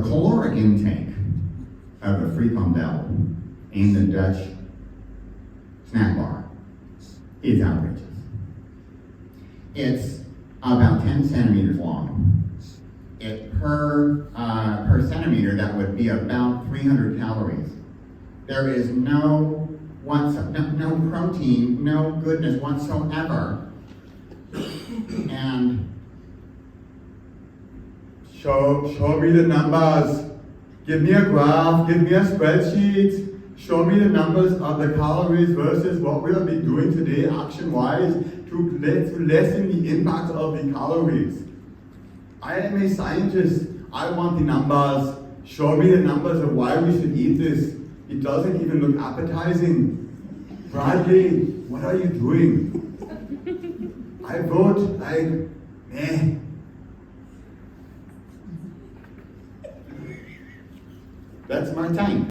caloric intake of a Frikandel in the Dutch snack bar is outrageous. It's about 10 centimeters long. Per centimeter, that would be about 300 calories. There is no protein, no goodness whatsoever. And show me the numbers. Give me a graph, give me a spreadsheet. Show me the numbers of the calories versus what we'll be doing today action-wise to lessen the impact of the calories. I am a scientist. I want the numbers. Show me the numbers of why we should eat this. It doesn't even look appetizing. Bradley, what are you doing? I vote like, That's my time.